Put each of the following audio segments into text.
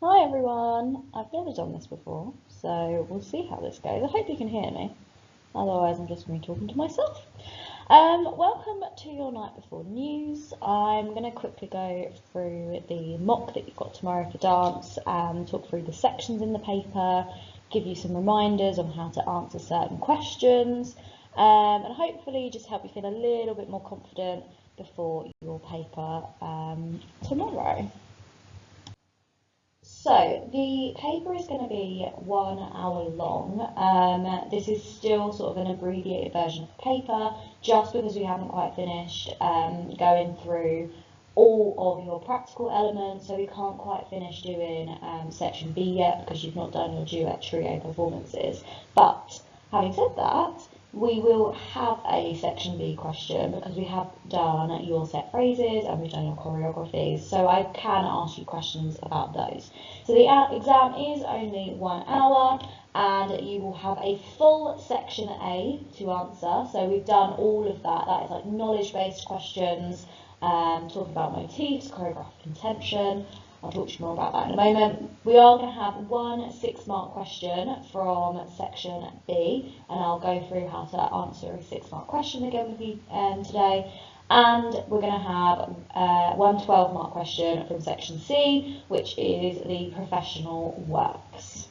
Hi everyone, I've never done this before, so we'll see how this goes. I hope you can hear me, otherwise I'm just going to be talking to myself. Welcome to your night before news. I'm going to quickly go through the mock that you've got tomorrow for dance and talk through the sections in the paper, give you some reminders on how to answer certain questions, and hopefully just help you feel a little bit more confident before your paper tomorrow. So the paper is going to be 1 hour long. This is still sort of an abbreviated version of the paper, just because we haven't quite finished going through all of your practical elements, so we can't quite finish doing section B yet because you've not done your duet trio performances. But having said that, we will have a section B question because we have done your set phrases and we've done your choreographies, so I can ask you questions about those. So the exam is only 1 hour and you will have a full section A to answer. So we've done all of that. That is like knowledge-based questions, talking about motifs, choreographic intention. I'll talk to you more about that in a moment. We are going to have one 6-mark question from section B, and I'll go through how to answer a 6-mark question again with you today. And we're going to have one 12-mark question from section C, which is the professional works.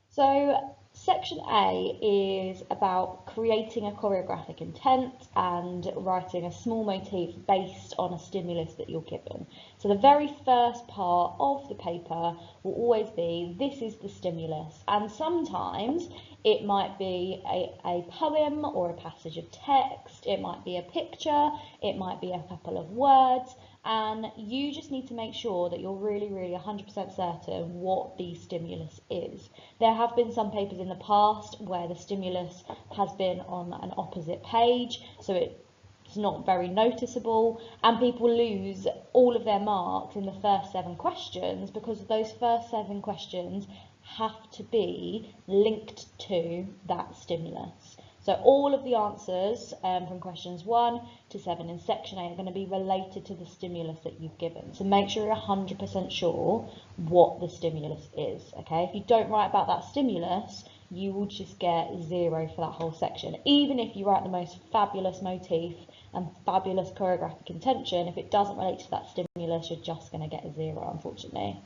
So section A is about creating a choreographic intent and writing a small motif based on a stimulus that you're given. So the very first part of the paper will always be, this is the stimulus, and sometimes it might be a poem or a passage of text, it might be a picture, it might be a couple of words, and you just need to make sure that you're really 100% certain what the stimulus is. There have been some papers in the past where the stimulus has been on an opposite page, so it's not very noticeable, and people lose all of their marks in the first 7 questions because those first 7 questions have to be linked to that stimulus. So all of the answers from questions 1 to 7 in section A are going to be related to the stimulus that you've given. So make sure you're 100% sure what the stimulus is, okay? If you don't write about that stimulus, you will just get 0 for that whole section. Even if you write the most fabulous motif and fabulous choreographic intention, if it doesn't relate to that stimulus, you're just going to get a 0, unfortunately.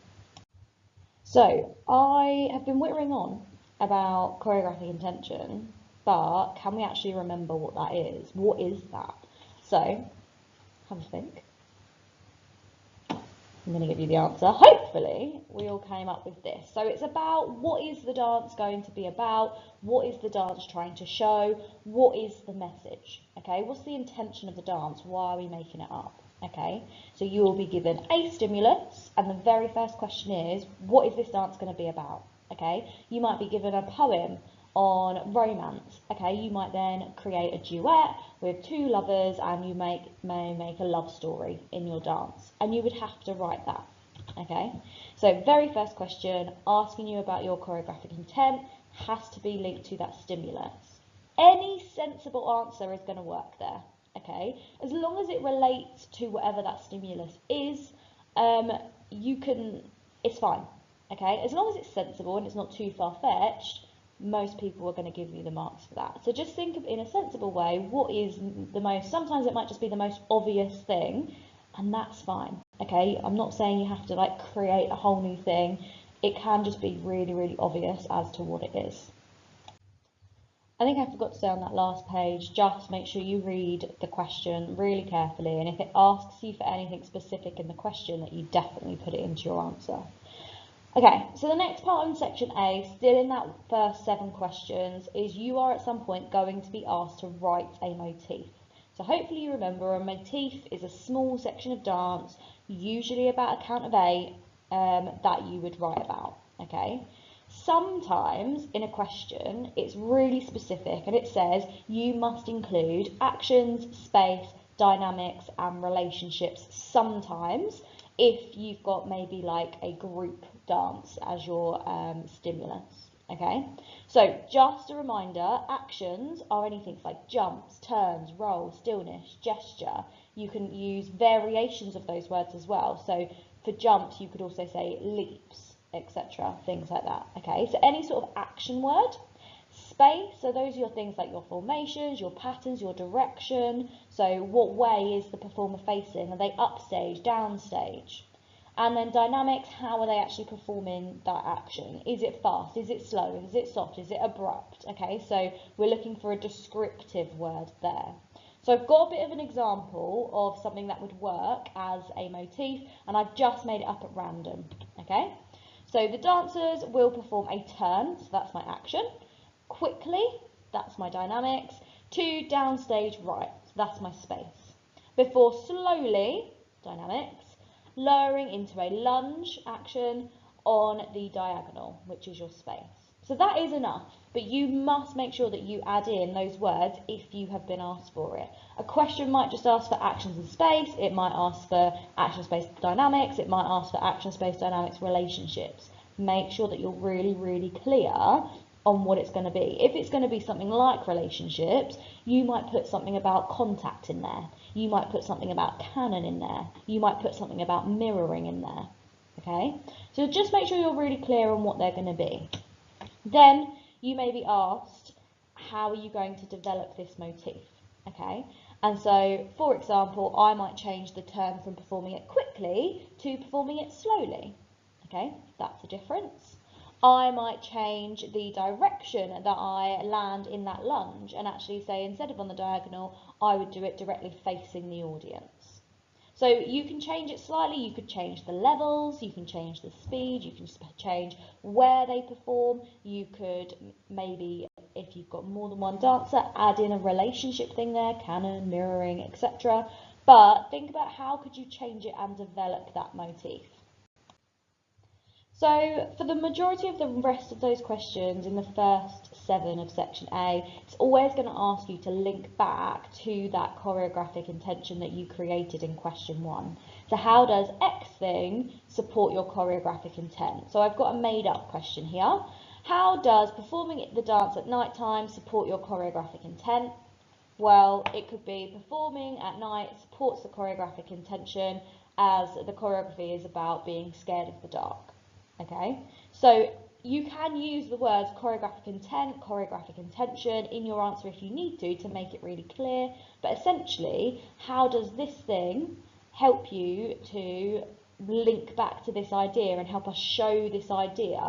So I have been whittering on about choreographic intention, but can we actually remember what that is? What is that? So have a think. I'm going to give you the answer. Hopefully we all came up with this. So it's about, what is the dance going to be about? What is the dance trying to show? What is the message? Okay, what's the intention of the dance? Why are we making it up? Okay, so you will be given a stimulus, and the very first question is, what is this dance going to be about? Okay, you might be given a poem on romance. Okay, you might then create a duet with 2 lovers, and you may make a love story in your dance, and you would have to write that. Okay, so very first question, asking you about your choreographic intent, has to be linked to that stimulus. Any sensible answer is going to work there. Okay, as long as it relates to whatever that stimulus is, it's fine. Okay, as long as it's sensible and it's not too far-fetched, most people are going to give you the marks for that. So just think of, in a sensible way, what is the most, sometimes it might just be the most obvious thing, and that's fine. Okay, I'm not saying you have to like create a whole new thing. It can just be really obvious as to what it is. I think I forgot to say on that last page, just make sure you read the question really carefully, and if it asks you for anything specific in the question, that you definitely put it into your answer. Okay, so the next part in section A, still in that first 7 questions, is you are at some point going to be asked to write a motif. So hopefully you remember, a motif is a small section of dance, usually about a count of 8, that you would write about, okay? Sometimes in a question, it's really specific and it says you must include actions, space, dynamics and relationships sometimes, if you've got maybe like a group dance as your stimulus, okay? So just a reminder, actions are anything like jumps, turns, rolls, stillness, gesture. You can use variations of those words as well. So For jumps, you could also say leaps, etc., things like that. Okay, so any sort of action word. Space, so those are your things like your formations, your patterns, your direction. So what way is the performer facing? Are they upstage, downstage? And then dynamics, how are they actually performing that action? Is it fast? Is it slow? Is it soft? Is it abrupt? Okay, so we're looking for a descriptive word there. So I've got a bit of an example of something that would work as a motif, and I've just made it up at random. Okay, so the dancers will perform a turn, so that's my action. Quickly, that's my dynamics. To downstage right, so that's my space. Before slowly, dynamics. Lowering into a lunge action on the diagonal, which is your space. So that is enough, but you must make sure that you add in those words if you have been asked for it. A question might just ask for actions and space, it might ask for action space dynamics, it might ask for action space dynamics relationships. Make sure that you're really, really clear on what it's going to be. If it's going to be something like relationships, you might put something about contact in there. You might put something about canon in there. You might put something about mirroring in there. Okay, so just make sure you're really clear on what they're going to be. Then you may be asked, how are you going to develop this motif? Okay, and so for example, I might change the term from performing it quickly to performing it slowly. Okay, that's a difference. I might change the direction that I land in that lunge and actually say, instead of on the diagonal, I would do it directly facing the audience. So you can change it slightly, you could change the levels, you can change the speed, you can change where they perform, you could maybe, if you've got more than one dancer, add in a relationship thing there, canon, mirroring, etc. But think about how could you change it and develop that motif. So for the majority of the rest of those questions in the first 7 of section A, it's always going to ask you to link back to that choreographic intention that you created in question 1. So how does X thing support your choreographic intent? So I've got a made up question here. How does performing the dance at night time support your choreographic intent? Well, it could be performing at night supports the choreographic intention as the choreography is about being scared of the dark. Okay, so you can use the words choreographic intent, choreographic intention in your answer if you need to make it really clear. But essentially, how does this thing help you to link back to this idea and help us show this idea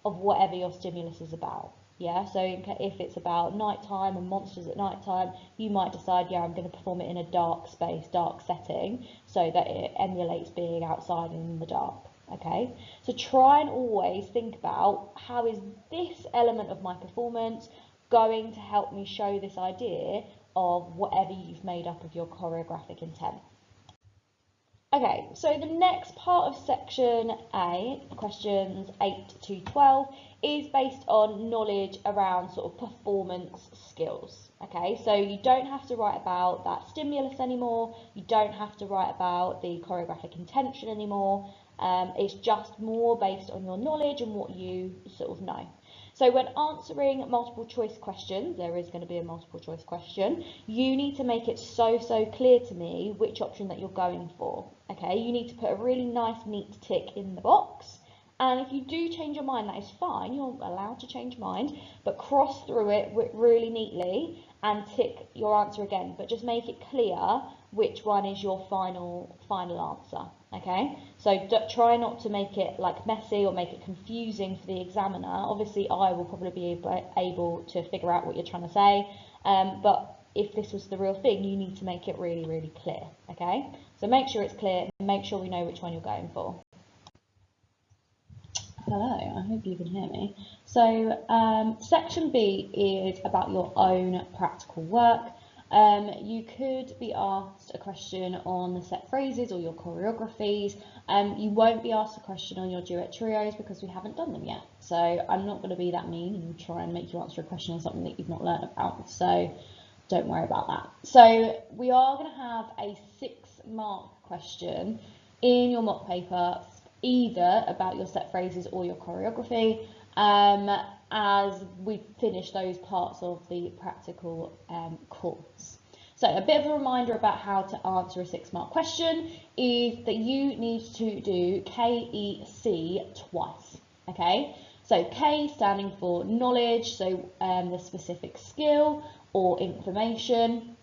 of whatever your stimulus is about? Yeah, so if it's about nighttime and monsters at nighttime, you might decide, yeah, I'm going to perform it in a dark space, dark setting, so that it emulates being outside in the dark. Okay, so try and always think about how is this element of my performance going to help me show this idea of whatever you've made up of your choreographic intent. Okay, so the next part of section A, questions 8 to 12, is based on knowledge around sort of performance skills. Okay, so you don't have to write about that stimulus anymore, you don't have to write about the choreographic intention anymore. It's just more based on your knowledge and what you sort of know. So when answering multiple choice questions, there is going to be a multiple choice question, you need to make it so clear to me which option that you're going for. Okay, you need to put a really nice neat tick in the box. And if you do change your mind, that is fine, you're allowed to change mind, but cross through it really neatly and tick your answer again, but just make it clear which one is your final answer. Okay, so try not to make it like messy or make it confusing for the examiner. Obviously I will probably be able to figure out what you're trying to say, but if this was the real thing, you need to make it really clear. Okay, so make sure it's clear, make sure we know which one you're going for. Hello, I hope you can hear me. So section B is about your own practical work. You could be asked a question on the set phrases or your choreographies. You won't be asked a question on your duet trios because we haven't done them yet. So I'm not going to be that mean and try and make you answer a question on something that you've not learned about. So don't worry about that. So we are going to have a 6-mark question in your mock paper, either about your set phrases or your choreography, as we finish those parts of the practical course. So a bit of a reminder about how to answer a 6-mark question is that you need to do KEC twice, okay? So K standing for knowledge, so the specific skill or information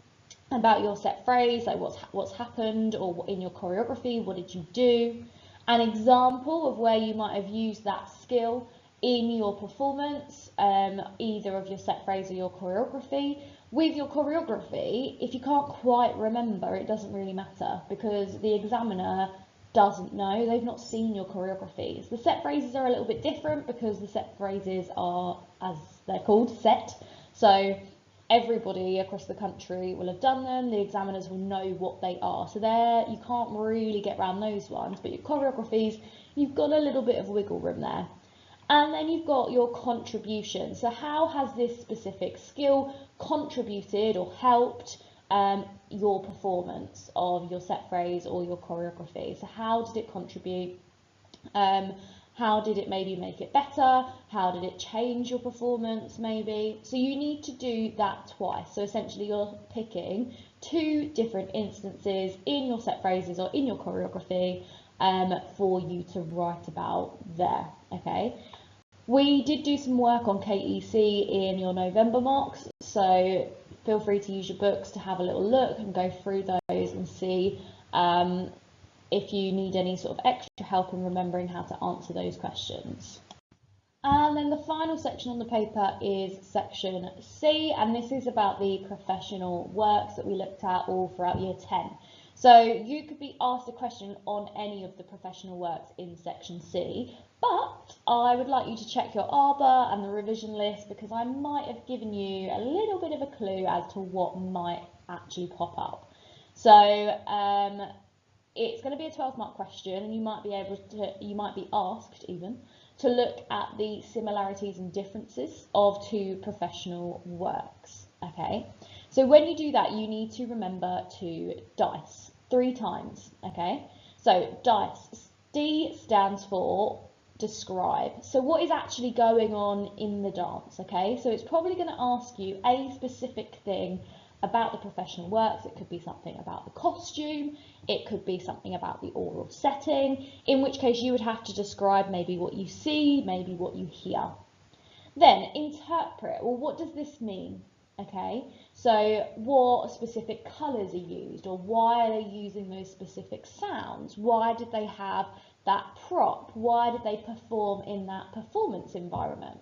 about your set phrase, like what's happened, or in your choreography, what did you do? An example of where you might have used that skill in your performance, either of your set phrase or your choreography. With your choreography, if you can't quite remember, it doesn't really matter because the examiner doesn't know, they've not seen your choreographies. The set phrases are a little bit different because the set phrases are, as they're called, set. So everybody across the country will have done them, the examiners will know what they are. So there, you can't really get around those ones, but your choreographies, you've got a little bit of wiggle room there. And then you've got your contribution. So how has this specific skill contributed or helped your performance of your set phrase or your choreography? So how did it contribute? How did it maybe make it better? How did it change your performance maybe? So you need to do that twice. So essentially you're picking 2 different instances in your set phrases or in your choreography for you to write about there, okay? We did do some work on KEC in your November marks, so feel free to use your books to have a little look and go through those and see if you need any sort of extra help in remembering how to answer those questions. And then the final section on the paper is section C, and this is about the professional works that we looked at all throughout year 10. So you could be asked a question on any of the professional works in section C, but I would like you to check your ARBA and the revision list because I might have given you a little bit of a clue as to what might actually pop up. So it's going to be a 12-mark question, and you might be asked even to look at the similarities and differences of 2 professional works. Okay, so when you do that, you need to remember to dice 3 times. Okay, so dice, D stands for describe. So what is actually going on in the dance? Okay, so it's probably going to ask you a specific thing about the professional works. It could be something about the costume, it could be something about the oral setting, in which case you would have to describe maybe what you see, maybe what you hear. Then interpret. Well, what does this mean? Okay, so what specific colours are used, or why are they using those specific sounds? Why did they have that prop? Why did they perform in that performance environment?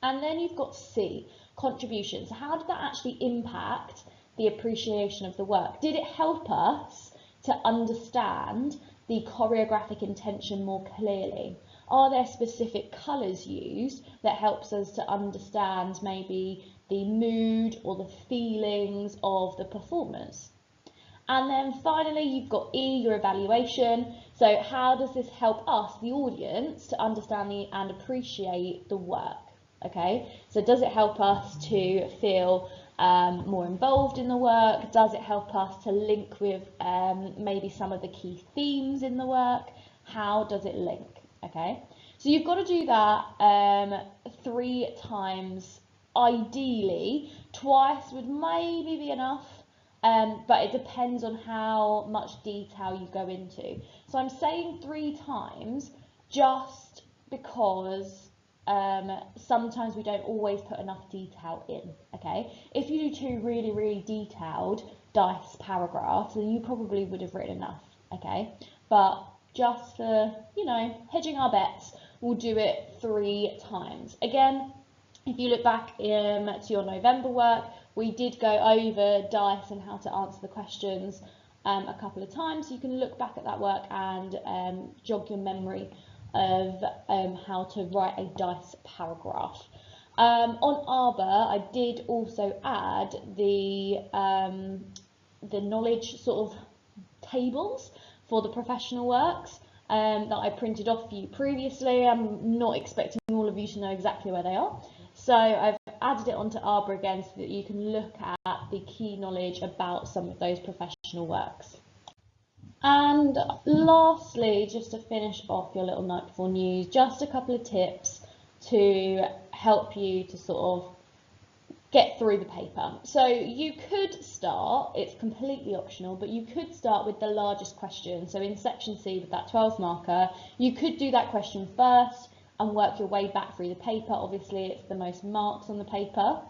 And then you've got C, contribution. So how did that actually impact the appreciation of the work? Did it help us to understand the choreographic intention more clearly? Are there specific colours used that helps us to understand maybe the mood or the feelings of the performers? And then finally, you've got E, your evaluation. So how does this help us, the audience, to understand and appreciate the work? Okay, so does it help us to feel more involved in the work? Does it help us to link with maybe some of the key themes in the work? How does it link? Okay, so you've got to do that 3 times. Ideally, twice would maybe be enough, but it depends on how much detail you go into. So I'm saying 3 times just because sometimes we don't always put enough detail in, okay? If you do 2 really, really detailed dice paragraphs, then you probably would have written enough, okay? But just for, you know, hedging our bets, we'll do it 3 times. Again, if you look back to your November work, we did go over dice and how to answer the questions a couple of times. So you can look back at that work and jog your memory of how to write a dice paragraph. On ARBA, I did also add the knowledge sort of tables for the professional works that I printed off for you previously. I'm not expecting all of you to know exactly where they are. So I've added it onto ARBA again so that you can look at the key knowledge about some of those professional works. And lastly, just to finish off your little night before news, just a couple of tips to help you to sort of get through the paper. So you could start, it's completely optional, but you could start with the largest question. So in section C with that 12 marker, you could do that question first and work your way back through the paper. Obviously it's the most marks on the paper.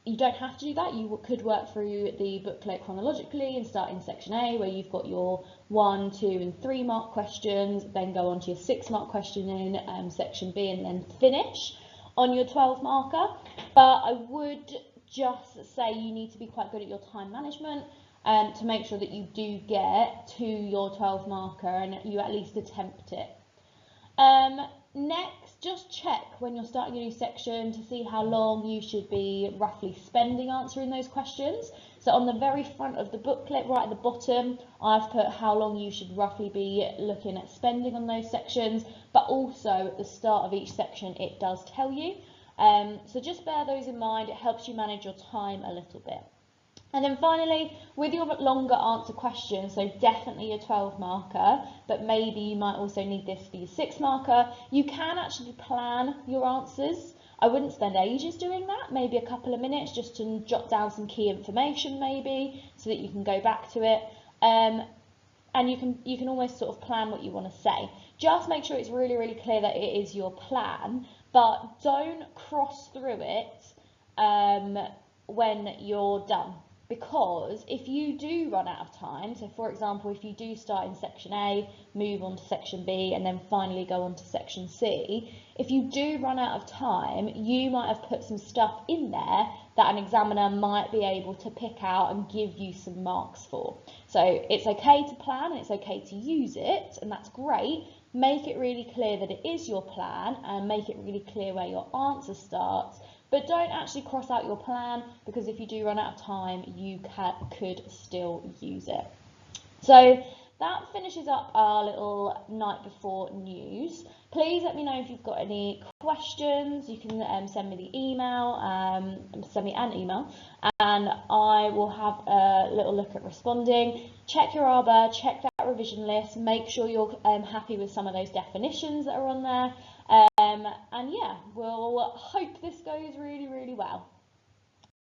You don't have to do that. You could work through the booklet chronologically and start in section A, where you've got your 1, 2 and 3 mark questions, then go on to your 6 mark question in section B, and then finish on your 12 marker. But I would just say you need to be quite good at your time management to make sure that you do get to your 12 marker and you at least attempt it. Next, just check when you're starting a new section to see how long you should be roughly spending answering those questions. So on the very front of the booklet, right at the bottom, I've put how long you should roughly be looking at spending on those sections, but also at the start of each section it does tell you. So just bear those in mind, it helps you manage your time a little bit. And then finally, with your longer answer questions, so definitely your 12 marker, but maybe you might also need this for your 6 marker, you can actually plan your answers. I wouldn't spend ages doing that, maybe a couple of minutes just to jot down some key information maybe, so that you can go back to it. And you can almost sort of plan what you want to say. Just make sure it's really, really clear that it is your plan, but don't cross through it when you're done. Because if you do run out of time, so for example, if you do start in section A, move on to section B, and then finally go on to section C, if you do run out of time, you might have put some stuff in there that an examiner might be able to pick out and give you some marks for. So it's okay to plan and it's okay to use it, and that's great. Make it really clear that it is your plan and make it really clear where your answer starts. But don't actually cross out your plan, because if you do run out of time, you could still use it. So that finishes up our little night before news. Please let me know if you've got any questions. You can send me the email, send me an email, and I will have a little look at responding. Check your arbor, check that revision list, make sure you're happy with some of those definitions that are on there. And yeah, we'll hope this goes really, really well.